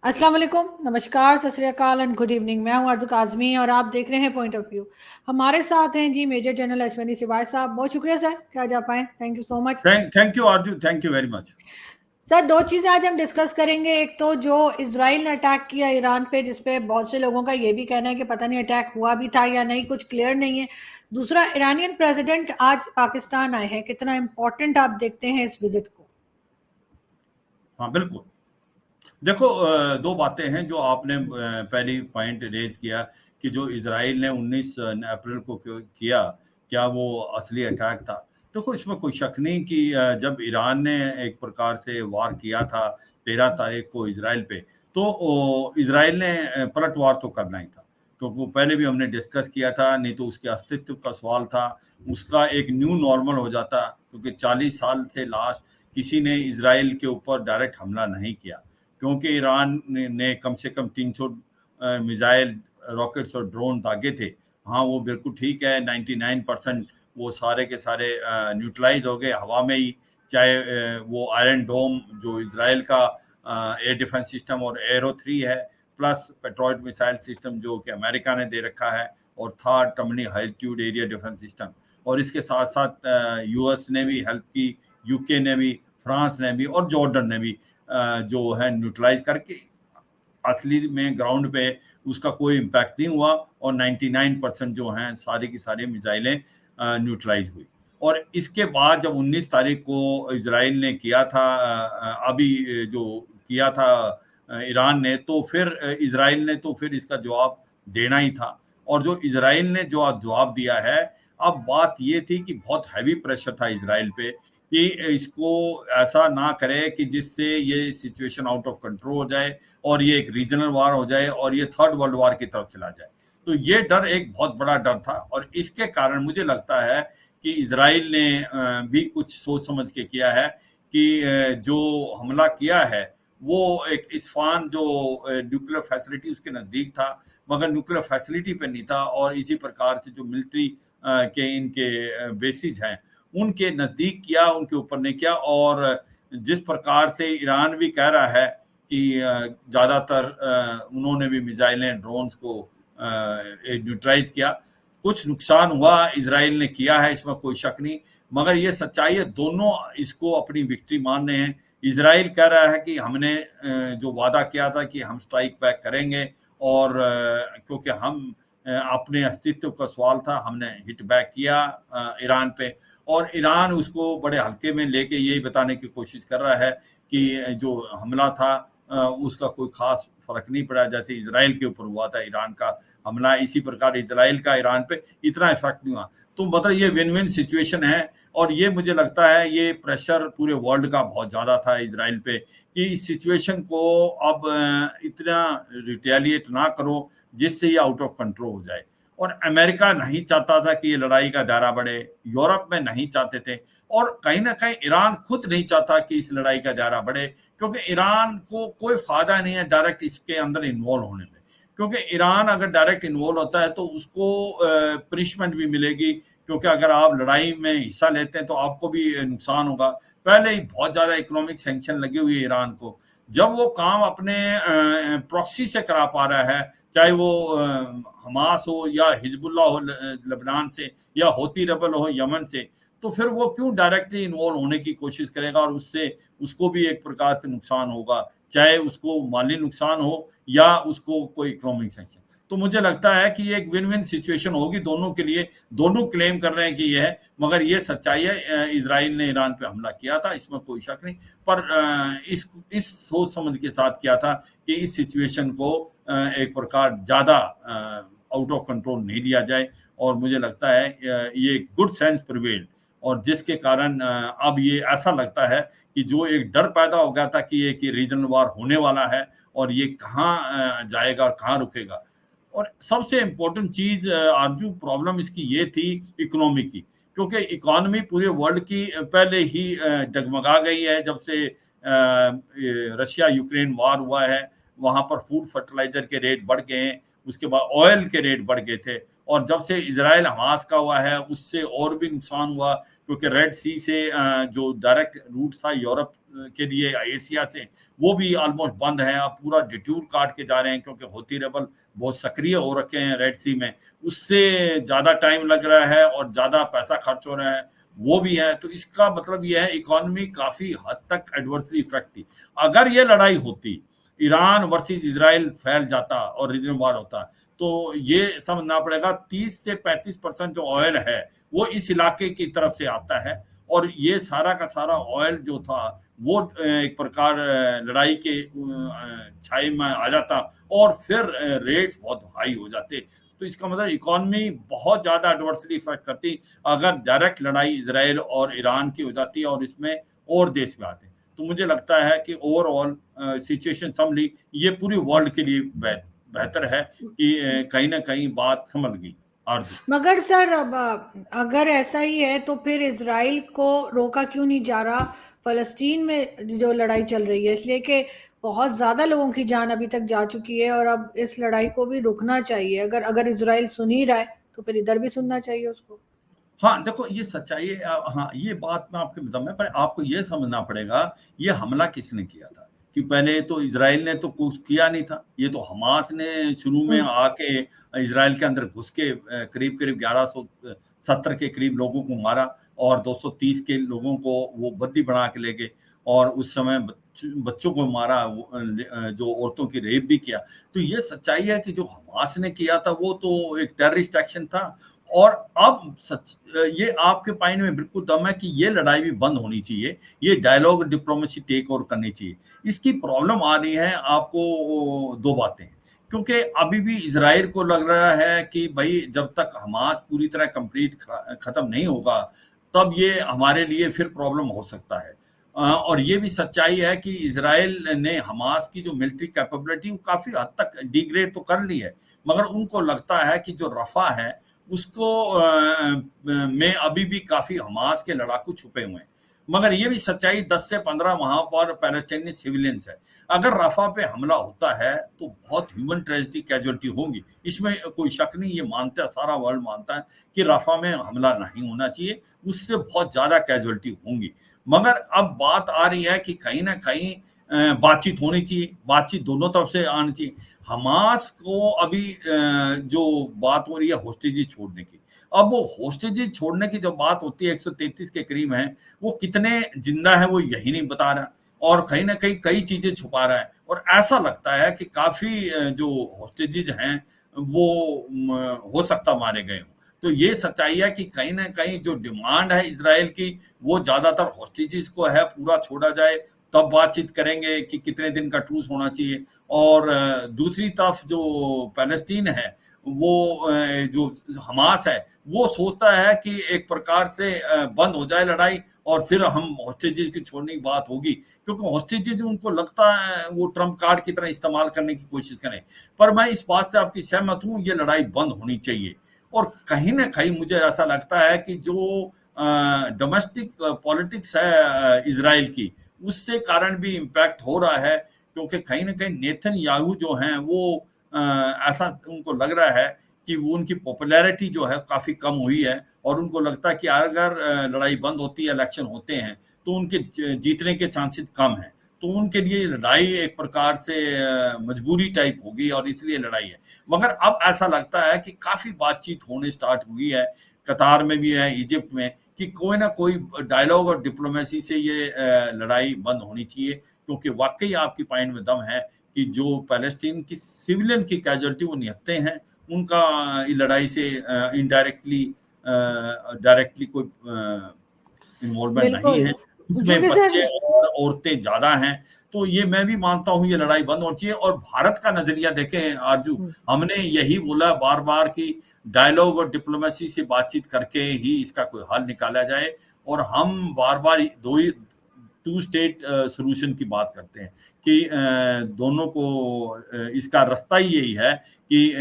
अस्सलाम वालेकुम, नमस्कार, सत श्री अकाल एंड गुड इवनिंग। मैं हूं अर्ज़ु काज़मी और आप देख रहे हैं पॉइंट ऑफ व्यू। हमारे साथ हैं जी मेजर जनरल अश्वनी सिवाच साहब। बहुत शुक्रिया सर कि आज आप आए। Thank you so much. Thank you Arzoo, thank you very much. Sir, दो चीज़ें आज हम डिस्कस करेंगे। एक तो जो इजराइल ने अटैक किया ईरान पे, जिसपे बहुत से लोगों का ये भी कहना है कि पता नहीं अटैक हुआ भी था या नहीं, कुछ क्लियर नहीं है। दूसरा, ईरानियन प्रेसिडेंट आज पाकिस्तान आए हैं, कितना इंपॉर्टेंट आप देखते हैं इस विजिट को? हाँ बिल्कुल। देखो, दो बातें हैं जो आपने पहली पॉइंट रेज किया कि जो इसराइल ने 19 अप्रैल को किया, क्या वो असली अटैक था। देखो, इसमें कोई शक नहीं कि जब ईरान ने एक प्रकार से वार किया था 13 तारीख को इसराइल पे, तो इसराइल ने पलटवार तो करना ही था, क्योंकि वो पहले भी हमने डिस्कस किया था। नहीं तो उसके अस्तित्व का सवाल था, उसका एक न्यू नॉर्मल हो जाता, क्योंकि 40 साल से लास्ट किसी ने इसराइल के ऊपर डायरेक्ट हमला नहीं किया, क्योंकि ईरान ने कम से कम 300 मिसाइल, रॉकेट्स और ड्रोन दागे थे। हाँ, वो बिल्कुल ठीक है, 99% वो सारे के सारे न्यूट्रलाइज हो गए हवा में ही। चाहे वो आयरन डोम जो इसराइल का एयर डिफेंस सिस्टम और एरो 3 है, प्लस पेट्रोइड मिसाइल सिस्टम जो कि अमेरिका ने दे रखा है, और थर्ड टर्मिनी हाइट्यूड एरिया डिफेंस सिस्टम। और इसके साथ साथ यूएस ने भी हेल्प की, यूके ने भी, फ्रांस ने भी और जॉर्डन ने भी जो है न्यूट्रलाइज करके असली में ग्राउंड पे उसका कोई इम्पैक्ट नहीं हुआ, और 99% जो हैं सारी की सारी मिसाइलें न्यूट्रलाइज हुई। और इसके बाद जब 19 तारीख को इसराइल ने किया था, अभी जो किया था ईरान ने, तो फिर इसराइल ने तो फिर इसका जवाब देना ही था। और जो इसराइल ने जो जवाब दिया है, अब बात ये थी कि बहुत हैवी प्रेशर था इसराइल पे कि इसको ऐसा ना करे कि जिससे ये सिचुएशन आउट ऑफ कंट्रोल हो जाए और ये एक रीजनल वार हो जाए और ये थर्ड वर्ल्ड वार की तरफ चला जाए। तो ये डर एक बहुत बड़ा डर था, और इसके कारण मुझे लगता है कि इजराइल ने भी कुछ सोच समझ के किया है कि जो हमला किया है वो एक इस्फान जो न्यूक्लियर फैसिलिटी उसके नज़दीक था, मगर न्यूक्लियर फैसिलिटी पे नहीं था, और इसी प्रकार से जो मिलिट्री के इनके बेसिस हैं उनके नज़दीक किया, उनके ऊपर नहीं किया। और जिस प्रकार से ईरान भी कह रहा है कि ज़्यादातर उन्होंने भी मिसाइलें, ड्रोन्स को न्यूट्रलाइज किया। कुछ नुकसान हुआ इजराइल ने किया है, इसमें कोई शक नहीं, मगर ये सच्चाई है, दोनों इसको अपनी विक्ट्री मान रहे हैं। इजराइल कह रहा है कि हमने जो वादा किया था कि हम स्ट्राइक बैक करेंगे, और क्योंकि हम अपने अस्तित्व का सवाल था, हमने हिट बैक किया ईरान पे। और ईरान उसको बड़े हल्के में लेके यही बताने की कोशिश कर रहा है कि जो हमला था उसका कोई खास फर्क नहीं पड़ा, जैसे इजराइल के ऊपर हुआ था ईरान का हमला, इसी प्रकार इजराइल का ईरान पे इतना इफेक्ट नहीं हुआ। तो मतलब ये विन विन सिचुएशन है, और ये मुझे लगता है ये प्रेशर पूरे वर्ल्ड का बहुत ज़्यादा था इजराइल पे कि इस सिचुएशन को अब इतना रिटेलिएट ना करो जिससे ये आउट ऑफ कंट्रोल हो जाए। और अमेरिका नहीं चाहता था कि ये लड़ाई का दायरा बढ़े, यूरोप में नहीं चाहते थे, और कहीं ना कहीं ईरान खुद नहीं चाहता कि इस लड़ाई का दायरा बढ़े, क्योंकि ईरान को कोई फायदा नहीं है डायरेक्ट इसके अंदर इन्वॉल्व होने में। क्योंकि ईरान अगर डायरेक्ट इन्वॉल्व होता है तो उसको पनिशमेंट भी मिलेगी, क्योंकि अगर आप लड़ाई में हिस्सा लेते हैं तो आपको भी नुकसान होगा। पहले ही बहुत ज़्यादा इकोनॉमिक सैंक्शन लगे हुए ईरान को। जब वो काम अपने प्रॉक्सी से करा पा रहा है, चाहे वो हमास हो या हिजबुल्लाह हो लेबनान से, या होती रेबल हो यमन से, तो फिर वो क्यों डायरेक्टली इन्वॉल्व होने की कोशिश करेगा, और उससे उसको भी एक प्रकार से नुकसान होगा, चाहे उसको माली नुकसान हो या उसको कोई इकोनॉमिक सैंक्शन। तो मुझे लगता है कि ये एक विन विन सिचुएशन होगी दोनों के लिए। दोनों क्लेम कर रहे हैं कि ये है, मगर ये सच्चाई है, इजराइल ने ईरान पे हमला किया था, इसमें कोई शक नहीं। पर इस सोच समझ के साथ किया था कि इस सिचुएशन को एक प्रकार ज़्यादा आउट ऑफ कंट्रोल नहीं लिया जाए। और मुझे लगता है ये गुड सेंस प्रिवेल्ड, और जिसके कारण अब ये ऐसा लगता है कि जो एक डर पैदा हो गया था कि एक ये रीजनल वार होने वाला है, और ये कहाँ जाएगा और कहाँ रुकेगा। और सबसे इम्पोर्टेंट चीज़ आरजू, प्रॉब्लम इसकी ये थी इकोनॉमी की, क्योंकि इकोनॉमी पूरे वर्ल्ड की पहले ही डगमगा गई है जब से रशिया यूक्रेन वार हुआ है। वहाँ पर फूड फर्टिलाइजर के रेट बढ़ गए हैं, उसके बाद ऑयल के रेट बढ़ गए थे, और जब से इजराइल हमास का हुआ है उससे और भी नुकसान हुआ, क्योंकि रेड सी से जो डायरेक्ट रूट था यूरोप के लिए एशिया से, वो भी ऑलमोस्ट बंद है। अब पूरा डिटूर काट के जा रहे हैं, क्योंकि हौती रेबल बहुत सक्रिय हो रखे हैं रेड सी में, उससे ज्यादा टाइम लग रहा है और ज्यादा पैसा खर्च हो रहा है, वो भी है। तो इसका मतलब ये है इकोनॉमी काफी हद तक एडवर्सली इफेक्ट थी। अगर ये लड़ाई होती, ईरान वर्सेस इजराइल फैल जाता और रीजन वार होता, तो ये समझना पड़ेगा 30 से 35% जो ऑयल है वो इस इलाके की तरफ से आता है, और ये सारा का सारा ऑयल जो था वो एक प्रकार लड़ाई के छाए में आ जाता, और फिर रेट्स बहुत हाई हो जाते। तो इसका मतलब इकोनॉमी बहुत ज्यादा एडवर्सली इफेक्ट करती अगर डायरेक्ट लड़ाई इजराइल और ईरान की हो जाती है और इसमें और देश में आते। तो मुझे लगता है कि ओवरऑल सिचुएशन समझ ये पूरी वर्ल्ड के लिए बेहतर है कि कहीं ना कहीं बात संभल गई। आरजू। मगर सर, अब अगर ऐसा ही है तो फिर इसराइल को रोका क्यों नहीं जा रहा फलस्तीन में जो लड़ाई चल रही है? इसलिए कि बहुत ज्यादा लोगों की जान अभी तक जा चुकी है, और अब इस लड़ाई को भी रुकना चाहिए। अगर अगर इसराइल सुन ही रहा है तो फिर इधर भी सुनना चाहिए उसको। हाँ, देखो ये सच्चाई है। हाँ, ये बात मैं आपके दम में, पर आपको ये समझना पड़ेगा ये हमला किसने किया था। कि पहले तो इजराइल ने तो कुछ किया नहीं था, ये तो हमास ने शुरू में हम्म। आके इजराइल के अंदर घुस के करीब करीब 1170 के करीब लोगों को मारा, और 230 के लोगों को वो बंदी बना के ले गए, और उस समय बच्चों को मारा, जो औरतों की रेप भी किया। तो ये सच्चाई है कि जो हमास ने किया था वो तो एक टेररिस्ट एक्शन था। और अब सच ये आपके पॉइंट में बिल्कुल दम है कि ये लड़ाई भी बंद होनी चाहिए, ये डायलॉग डिप्लोमेसी टेक ओवर करनी चाहिए। इसकी प्रॉब्लम आ रही है आपको दो बातें, क्योंकि अभी भी इजराइल को लग रहा है कि भाई जब तक हमास पूरी तरह कंप्लीट खत्म नहीं होगा तब ये हमारे लिए फिर प्रॉब्लम हो सकता है। और ये भी सच्चाई है कि इजराइल ने हमास की जो मिलिट्री कैपेबिलिटी वो काफी हद तक डिग्रेड तो कर ली है, मगर उनको लगता है कि जो रफा है उसको में अभी भी काफी हमास के लड़ाकू छुपे हुए हैं। मगर ये भी सच्चाई 10 से 15 वहां पर पैलेस्टाइनी सिविलियंस है। अगर रफा पे हमला होता है तो बहुत ह्यूमन ट्रेजेडी कैजुअलिटी होंगी, इसमें कोई शक नहीं। ये मानता है, सारा वर्ल्ड मानता है कि रफा में हमला नहीं होना चाहिए, उससे बहुत ज्यादा कैजुअलिटी होंगी। मगर अब बात आ रही है कि कहीं ना कहीं बातचीत होनी चाहिए, बातचीत दोनों तरफ से आनी चाहिए। हमास को अभी जो बात हो रही है होस्टेजेस छोड़ने की, अब वो होस्टेजेस छोड़ने की जो बात होती है 133 के करीब है, वो कितने जिंदा है वो यही नहीं बता रहा, और कहीं ना कहीं कई चीजें छुपा रहा है। और ऐसा लगता है कि काफी जो होस्टेजेस हैं वो हो सकता मारे गए हों। तो ये सच्चाई है कि कहीं ना कहीं जो डिमांड है इसराइल की वो ज्यादातर होस्टेजेस को है, पूरा छोड़ा जाए तब बातचीत करेंगे कि कितने दिन का ट्रूस होना चाहिए। और दूसरी तरफ जो पैलेस्टीन है वो जो हमास है वो सोचता है कि एक प्रकार से बंद हो जाए लड़ाई और फिर हम हॉस्टेजेस की छोड़ने की बात होगी, क्योंकि हॉस्टेजेस उनको लगता है वो ट्रम्प कार्ड की तरह इस्तेमाल करने की कोशिश करें। पर मैं इस बात से आपकी सहमत हूं, ये लड़ाई बंद होनी चाहिए। और कहीं ना कहीं मुझे ऐसा लगता है कि जो डोमेस्टिक पॉलिटिक्स है इसराइल की, उससे कारण भी इम्पैक्ट हो रहा है, क्योंकि कहीं ना कहीं नेतन्याहू जो हैं वो ऐसा उनको लग रहा है कि वो उनकी पॉपुलैरिटी जो है काफी कम हुई है, और उनको लगता है कि अगर लड़ाई बंद होती है, इलेक्शन होते हैं तो उनके जीतने के चांसेस कम हैं। तो उनके लिए लड़ाई एक प्रकार से मजबूरी टाइप होगी, और इसलिए लड़ाई है। मगर अब ऐसा लगता है कि काफी बातचीत होने स्टार्ट हुई है, कतार में भी है, इजिप्ट में, कि कोई ना कोई डायलॉग और डिप्लोमेसी से ये लड़ाई बंद होनी चाहिए। क्योंकि वाकई आपकी पॉइंट में दम है कि जो पैलेस्टीन की सिविलियन की कैजुअलिटी वो निहत्ते हैं, उनका लड़ाई से इनडायरेक्टली डायरेक्टली कोई इन्वॉल्वमेंट नहीं बिल्कुल, है। उसमें क्योंकि सर। बच्चे और औरतें ज्यादा हैं। तो ये मैं भी मानता हूं ये लड़ाई बंद होनी चाहिए। और भारत का नजरिया देखें आरजू, हमने यही बोला बार बार कि डायलॉग और डिप्लोमेसी से बातचीत करके ही इसका कोई हल निकाला जाए। और हम बार बार दो ही टू स्टेट सोल्यूशन की बात करते हैं कि दोनों को इसका रास्ता ही यही है कि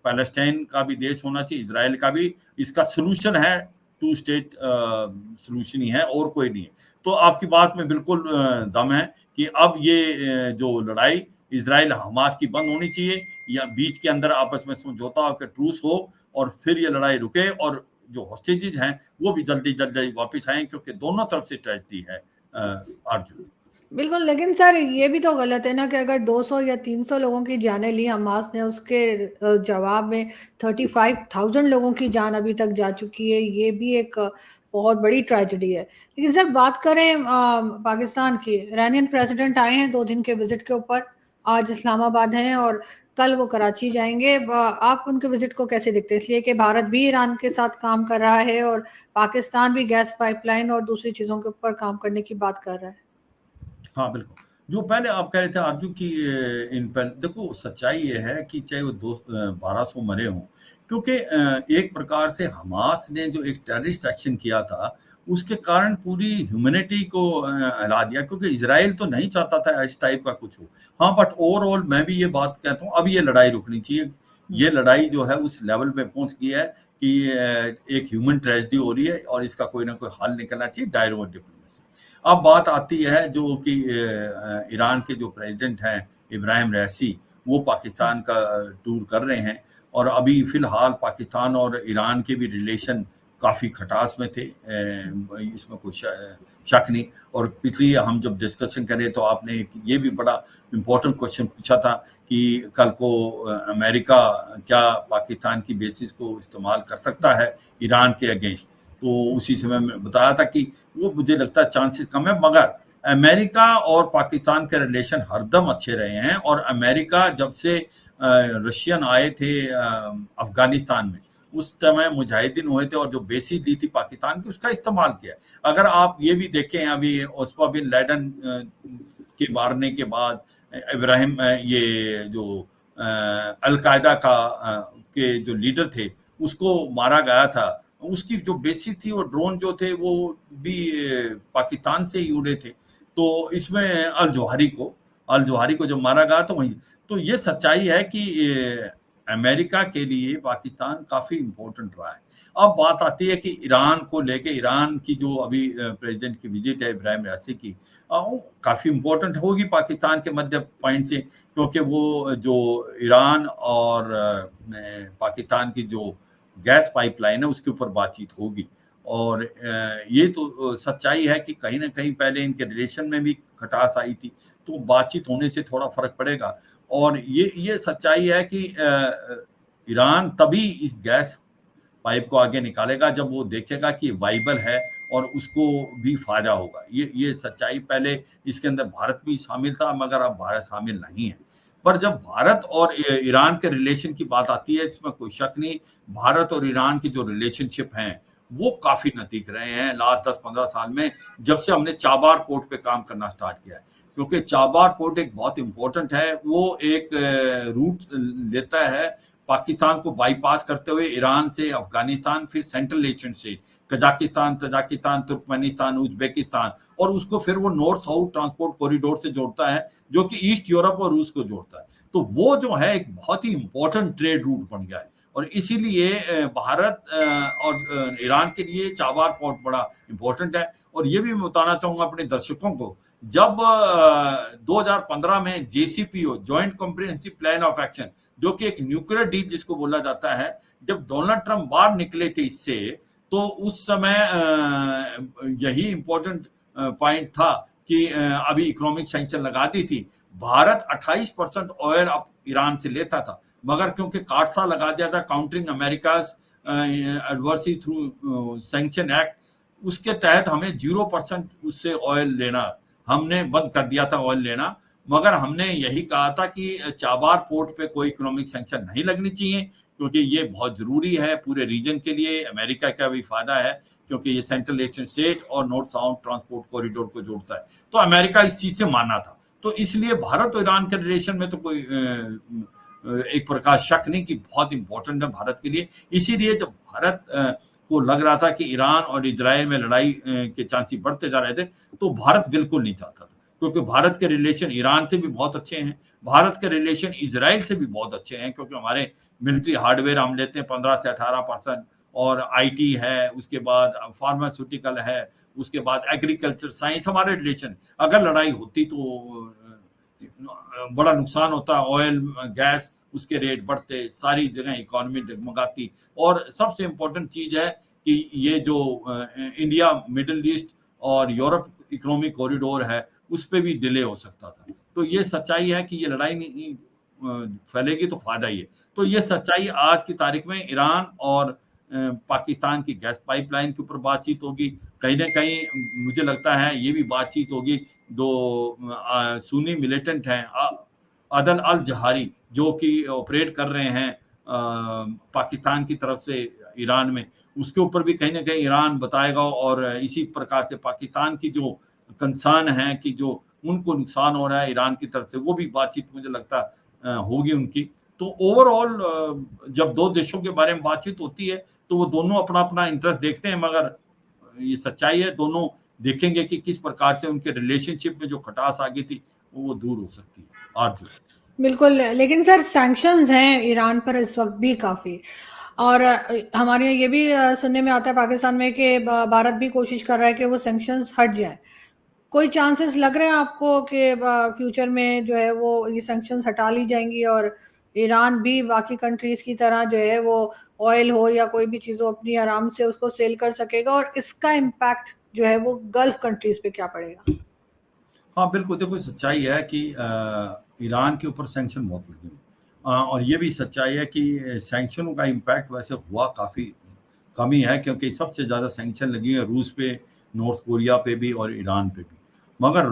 पैलेस्टाइन का भी देश होना चाहिए, इजराइल का भी। इसका सोल्यूशन है टू स्टेट सोल्यूशन ही है, और कोई नहीं है। तो आपकी बात में बिल्कुल दम है कि अब ये जो लड़ाई इजराइल हमास की बंद होनी चाहिए, या बीच के अंदर आपस में समझौता होकर ट्रूस हो और फिर ये लड़ाई रुके और जो हॉस्टेजेस हैं वो भी जल्दी जल्दी वापस आए, क्योंकि दोनों तरफ से ट्रेजेडी है अर्जुन। बिल्कुल, लेकिन सर ये भी तो गलत है ना कि अगर 200 या 300 लोगों की जानें ली हमास ने, उसके जवाब में 35,000 लोगों की जान अभी तक जा चुकी है। ये भी एक बहुत बड़ी ट्रेजेडी है। लेकिन सर बात करें पाकिस्तान की, इरानियन प्रेसिडेंट आए हैं 2 दिन के विजिट के ऊपर, आज इस्लामाबाद हैं और कल वो कराची जाएंगे। आप उनके विजिट को कैसे देखते हैं? इसलिए कि भारत भी ईरान के साथ काम कर रहा है और पाकिस्तान भी गैस पाइपलाइन और दूसरी चीजों के ऊपर काम करने की बात कर रहा है। हाँ, बिल्कुल। जो पहले आप कह रहे थे आरजू की इन पर देखो, सच्चाई ये है कि चाहे वो 1200 मरे हों, क्योंकि एक प्रकार से हमास ने जो एक टेररिस्ट एक्शन किया था, उसके कारण पूरी ह्यूमैनिटी को हिला दिया, क्योंकि इज़राइल तो नहीं चाहता था इस टाइप का कुछ हो। हाँ, बट ओवरऑल मैं भी ये बात कहता हूँ, अब ये लड़ाई रुकनी चाहिए। ये लड़ाई जो है उस लेवल पे पहुँच गई है कि एक ह्यूमन ट्रेजेडी हो रही है और इसका कोई ना कोई हल निकलना चाहिए डायरेक्ट डिप्लोमेसी। अब बात आती है जो कि ईरान के जो प्रेसिडेंट हैं इब्राहिम रईसी, वो पाकिस्तान का टूर कर रहे हैं और अभी फिलहाल पाकिस्तान और ईरान के भी रिलेशन काफ़ी खटास में थे, इसमें कोई शक नहीं। और पिछली हम जब डिस्कशन करें तो आपने ये भी बड़ा इम्पोर्टेंट क्वेश्चन पूछा था कि कल को अमेरिका क्या पाकिस्तान की बेसिस को इस्तेमाल कर सकता है ईरान के अगेंस्ट। तो उसी समय मैं बताया था कि वो मुझे लगता है चांसेस कम है, मगर अमेरिका और पाकिस्तान के रिलेशन हरदम अच्छे रहे हैं। और अमेरिका जब से रशियन आए थे अफगानिस्तान में, उस समय मुजाहिदीन हुए थे और जो बेसिस दी थी पाकिस्तान की, उसका इस्तेमाल किया। अगर आप ये भी देखें, अभी ओस्मा बिन लैडन के मारने के बाद इब्राहिम ये जो अलकायदा का के जो लीडर थे उसको मारा गया था, उसकी जो बेसिस थी वो ड्रोन जो थे वो भी पाकिस्तान से ही उड़े थे। तो इसमें अल जवाहिरी को जब मारा गया तो वहीं, तो ये सच्चाई है कि अमेरिका के लिए पाकिस्तान काफ़ी इम्पोर्टेंट रहा है। अब बात आती है कि ईरान को लेके, ईरान की जो अभी प्रेसिडेंट की विजिट है इब्राहिम रईसी की, काफ़ी इम्पोर्टेंट होगी पाकिस्तान के मध्य पॉइंट से, क्योंकि वो जो ईरान और पाकिस्तान की जो गैस पाइपलाइन है उसके ऊपर बातचीत होगी। और ये तो सच्चाई है कि कहीं ना कहीं पहले इनके रिलेशन में भी खटास आई थी, तो बातचीत होने से थोड़ा फर्क पड़ेगा। और ये सच्चाई है कि ईरान तभी इस गैस पाइप को आगे निकालेगा जब वो देखेगा कि वाइबल है और उसको भी फायदा होगा। ये सच्चाई, पहले इसके अंदर भारत भी शामिल था मगर अब भारत शामिल नहीं है। पर जब भारत और ईरान के रिलेशन की बात आती है, इसमें कोई शक नहीं, भारत और ईरान की जो रिलेशनशिप हैं वो काफी नजदीक रहे हैं लास्ट 10-15 साल में, जब से हमने चाबार पोर्ट पे काम करना स्टार्ट किया है। क्योंकि चाबार पोर्ट एक बहुत इंपॉर्टेंट है, वो एक रूट लेता है पाकिस्तान को बाईपास करते हुए ईरान से अफगानिस्तान, फिर central Asian state Kazakhstan, Tajikistan, Turkmenistan, Uzbekistan, और उसको फिर वो नॉर्थ साउथ ट्रांसपोर्ट कॉरिडोर से जोड़ता है जो कि ईस्ट यूरोप और रूस को जोड़ता है। तो वो जो है एक बहुत ही इंपॉर्टेंट ट्रेड रूट बन गया है और इसीलिए भारत और ईरान के लिए चाबार पोर्ट बड़ा इंपॉर्टेंट है। और ये भी मैं बताना चाहूंगा अपने दर्शकों को, जब 2015 में JCPO joint comprehensive plan of action, जो कि एक न्यूक्लियर डील जिसको बोला जाता है, जब डोनाल्ड ट्रंप बाहर निकले थे इससे, तो उस समय यही इंपॉर्टेंट पॉइंट था कि अभी इकोनॉमिक सैंक्शन लगा दी थी। भारत 28% ऑयल अब ईरान से लेता था, मगर क्योंकि काटसा लगा दिया था countering America's adversaries through sanction act, उसके तहत हमें 0% उससे ऑयल लेना, हमने बंद कर दिया था ऑयल लेना। मगर हमने यही कहा था कि चाबार पोर्ट पे कोई इकोनॉमिक सैंक्शन नहीं लगनी चाहिए, क्योंकि ये बहुत जरूरी है पूरे रीजन के लिए, अमेरिका का भी फायदा है क्योंकि ये सेंट्रल एशियन स्टेट और नॉर्थ साउथ ट्रांसपोर्ट कॉरिडोर को जोड़ता है। तो अमेरिका इस चीज से माना था, तो इसलिए भारत और ईरान के रिलेशन में तो कोई एक प्रकार शक नहीं कि बहुत इंपॉर्टेंट है भारत के लिए। इसीलिए जब भारत को लग रहा था कि ईरान और इजराइल में लड़ाई के चांसेस बढ़ते जा रहे थे, तो भारत बिल्कुल नहीं चाहता था, क्योंकि भारत के रिलेशन ईरान से भी बहुत अच्छे हैं, भारत के रिलेशन इजराइल से भी बहुत अच्छे हैं, क्योंकि हमारे मिलिट्री हार्डवेयर हम लेते हैं 15 से 18%, और आईटी है, उसके बाद फार्मास्यूटिकल है, उसके बाद एग्रीकल्चर साइंस, हमारे रिलेशन। अगर लड़ाई होती तो बड़ा नुकसान होता, ऑयल गैस उसके रेट बढ़ते, सारी जगह इकोनॉमी डगमगाती। और सबसे इम्पोर्टेंट चीज है कि ये जो इंडिया मिडिल ईस्ट और यूरोप इकोनॉमिक कॉरिडोर है उस पर भी डिले हो सकता था। तो ये सच्चाई है कि ये लड़ाई नहीं फैलेगी तो फायदा ही है। तो ये सच्चाई आज की तारीख में ईरान और पाकिस्तान की गैस पाइपलाइन के ऊपर बातचीत होगी। कहीं ना कहीं मुझे लगता है ये भी बातचीत होगी, दो सुन्नी मिलिटेंट हैं, अदल अल जहारी, जो कि ऑपरेट कर रहे हैं पाकिस्तान की तरफ से ईरान में, उसके ऊपर भी कहीं ना कहीं ईरान बताएगा। और इसी प्रकार से पाकिस्तान की जो कंसर्न है कि जो उनको नुकसान हो रहा है ईरान की तरफ से, वो भी बातचीत मुझे लगता होगी उनकी। तो ओवरऑल जब दो देशों के बारे में बातचीत होती है तो वो दोनों अपना अपना इंटरेस्ट देखते हैं, मगर ये सच्चाई है दोनों देखेंगे कि किस प्रकार से उनके रिलेशनशिप में जो खटास आ गई थी वो दूर हो सकती है। आरजू। बिल्कुल, लेकिन सर सैंक्शंस हैं ईरान पर इस वक्त भी काफ़ी, और हमारे यहाँ ये भी सुनने में आता है पाकिस्तान में कि भारत भी कोशिश कर रहा है कि वो सैंक्शंस हट जाए। कोई चांसेस लग रहे हैं आपको कि फ्यूचर में जो है वो ये सैंक्शंस हटा ली जाएंगी और ईरान भी बाकी कंट्रीज की तरह जो है वो ऑयल हो या कोई भी चीज़ हो अपनी आराम से उसको सेल कर सकेगा, और इसका इम्पैक्ट जो है वो गल्फ कंट्रीज पे क्या पड़ेगा? हाँ, बिल्कुल, देखो सच्चाई है कि ईरान के ऊपर सैंक्शन बहुत लगे हैं। और ये भी सच्चाई है कि सैंक्शनों का इम्पैक्ट वैसे हुआ काफ़ी कम ही है, क्योंकि सबसे ज़्यादा सैंक्शन लगी है रूस पे, नॉर्थ कोरिया पे भी और ईरान पे भी। मगर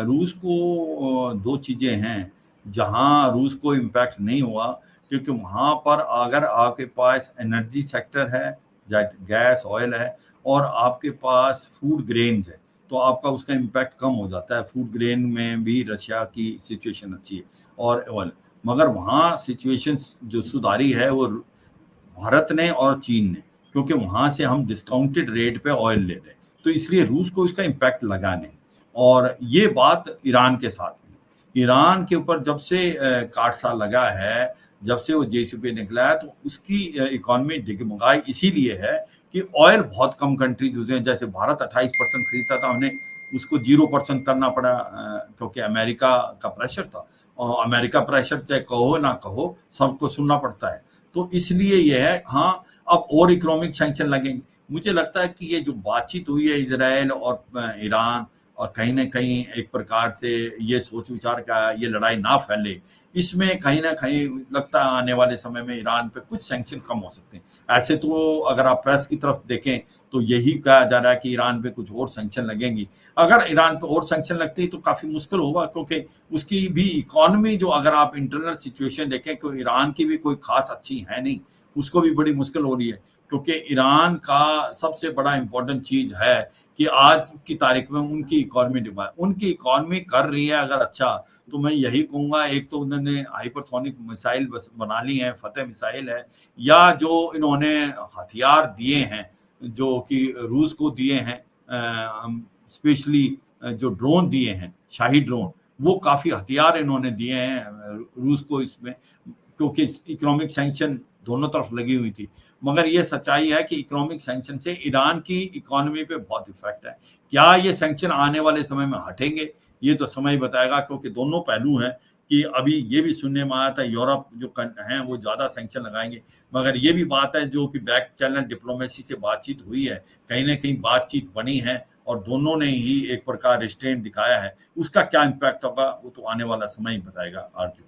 रूस को 2 चीज़ें हैं, जहाँ रूस को इम्पैक्ट नहीं हुआ, क्योंकि वहाँ पर अगर आपके पास एनर्जी सेक्टर है, गैस, ऑयल है और आपके पास फूड ग्रेन्स है, तो आपका उसका इम्पैक्ट कम हो जाता है। फूड ग्रेन में भी रशिया की सिचुएशन अच्छी है और ऑयल, मगर वहाँ सिचुएशन जो सुधारी है वो भारत ने और चीन ने, क्योंकि वहाँ से हम डिस्काउंटेड रेट पे ऑयल ले रहे हैं, तो इसलिए रूस को इसका इम्पैक्ट लगा नहीं। और ये बात ईरान के साथ भी, ईरान के ऊपर जब से काटसा लगा है, जब से वो जेसीपी निकला है, तो उसकी इकोनॉमी डिगमगाई इसीलिए है कि ऑयल बहुत कम कंट्रीज होते हैं। जैसे भारत 28% खरीदता था, हमने उसको 0% करना पड़ा, क्योंकि अमेरिका का प्रेशर था। और अमेरिका प्रेशर चाहे कहो ना कहो, सबको सुनना पड़ता है। तो इसलिए ये है। हाँ, अब और इकोनॉमिक सैंक्शन लगेंगे। मुझे लगता है कि ये जो बातचीत हुई है इजराइल और ईरान, और कहीं न कहीं एक प्रकार से ये सोच विचार का ये लड़ाई ना फैले, इसमें कहीं न कहीं लगता है आने वाले समय में ईरान पे कुछ सैंक्शन कम हो सकते हैं। ऐसे तो अगर आप प्रेस की तरफ देखें तो यही कहा जा रहा है कि ईरान पे कुछ और सैंक्शन लगेंगी। अगर ईरान पे और सैंक्शन लगती है तो काफ़ी मुश्किल होगा, क्योंकि उसकी भी इकोनॉमी, जो अगर आप इंटरनल सिचुएशन देखें तो ईरान की भी कोई खास अच्छी है नहीं, उसको भी बड़ी मुश्किल हो रही है। क्योंकि ईरान का सबसे बड़ा इम्पोर्टेंट चीज़ है कि आज की तारीख में उनकी इकोनॉमी उनकी इकोनॉमी कर रही है अगर अच्छा, तो मैं यही कहूँगा, एक तो उन्होंने हाइपरसोनिक मिसाइल बना ली है, फतेह मिसाइल है, या जो इन्होंने हथियार दिए हैं जो कि रूस को दिए हैं, स्पेशली जो ड्रोन दिए हैं, शाही ड्रोन, वो काफ़ी हथियार इन्होंने दिए हैं रूस को इसमें, क्योंकि इकोनॉमिक सैंक्शन दोनों तरफ लगी हुई थी। मगर ये सच्चाई है कि इकोनॉमिक सैंक्शन से ईरान की इकोनॉमी पे बहुत इफेक्ट है। क्या ये सैंक्शन आने वाले समय में हटेंगे, ये तो समय ही बताएगा, क्योंकि दोनों पहलू हैं। कि अभी ये भी सुनने में आया था यूरोप जो हैं वो ज़्यादा सैंक्शन लगाएंगे, मगर ये भी बात है जो कि बैक चैनल डिप्लोमेसी से बातचीत हुई है, कहीं ना कहीं बातचीत बनी है और दोनों ने ही एक प्रकार रिस्ट्रेंट दिखाया है। उसका क्या इम्पैक्ट होगा वो तो आने वाला समय ही बताएगा। आरजू।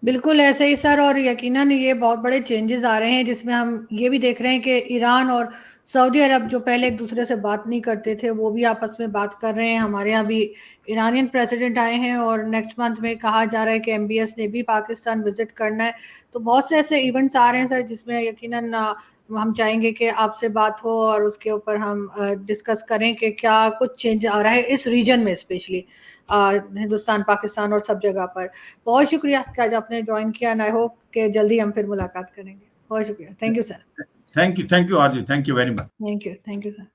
बिल्कुल ऐसे ही सर, और यकीनन ये बहुत बड़े चेंजेस आ रहे हैं जिसमें हम ये भी देख रहे हैं कि ईरान और सऊदी अरब जो पहले एक दूसरे से बात नहीं करते थे वो भी आपस में बात कर रहे हैं। हमारे यहाँ भी ईरानियन प्रेसिडेंट आए हैं और नेक्स्ट मंथ में कहा जा रहा है कि एमबीएस ने भी पाकिस्तान विजिट करना है। तो बहुत से ऐसे इवेंट्स आ रहे हैं सर जिसमें यकीनन हम चाहेंगे कि आपसे बात हो और उसके ऊपर हम डिस्कस करें कि क्या कुछ चेंज आ रहा है इस रीजन में, स्पेशली हिंदुस्तान, पाकिस्तान और सब जगह पर। बहुत शुक्रिया कि आज आपने ज्वाइन किया, एंड आई होप कि जल्दी हम फिर मुलाकात करेंगे। बहुत शुक्रिया, thank you sir. Thank you Arzoo, thank you very much. Thank you sir.